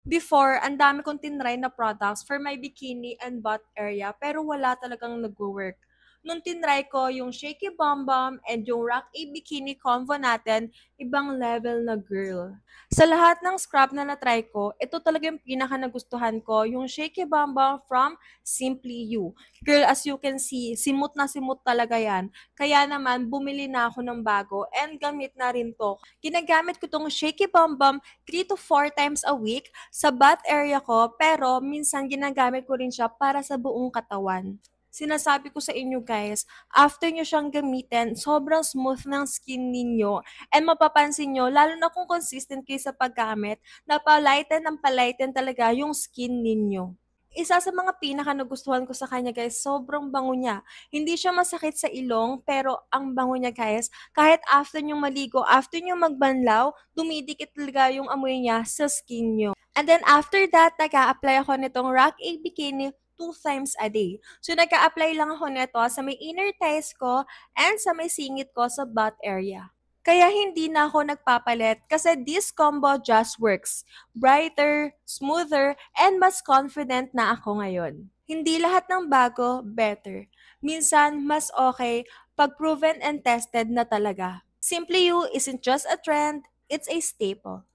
Before, ang dami kong tinry na products for my bikini and butt area pero wala talagang nagwo-work. Nung tinry ko yung Shaky Bum Bum and yung Rock A Bikini combo natin, ibang level na girl. Sa lahat ng scrub na na-try ko, ito talaga yung pinaka nagustuhan ko, yung Shaky Bum Bum from Simply You. Girl, as you can see, simut na simut talaga yan. Kaya naman, bumili na ako ng bago and gamit na rin to. Ginagamit ko tong Shaky Bum Bum 3 to 4 times a week sa butt area ko, pero minsan ginagamit ko rin siya para sa buong katawan. Sinasabi ko sa inyo guys, after nyo siyang gamitin, sobrang smooth ng skin ninyo. And mapapansin nyo, lalo na kung consistent kayo sa paggamit, na palighten ng palighten talaga yung skin ninyo. Isa sa mga pinaka nagustuhan ko sa kanya guys, sobrang bango niya. Hindi siya masakit sa ilong, pero ang bango niya guys, kahit after nyo maligo, after nyo magbanlaw, dumidikit talaga yung amoy niya sa skin nyo. And then after that, nag-a-apply ako nitong Rock A Bikini 2 times a day. So nag-a-apply lang ako nito sa may inner thighs ko and sa may singit ko sa butt area. Kaya hindi na ako nagpapalit kasi this combo just works. Brighter, smoother, and mas confident na ako ngayon. Hindi lahat ng bago, better. Minsan, mas okay pag proven and tested na talaga. Simply You isn't just a trend, it's a staple.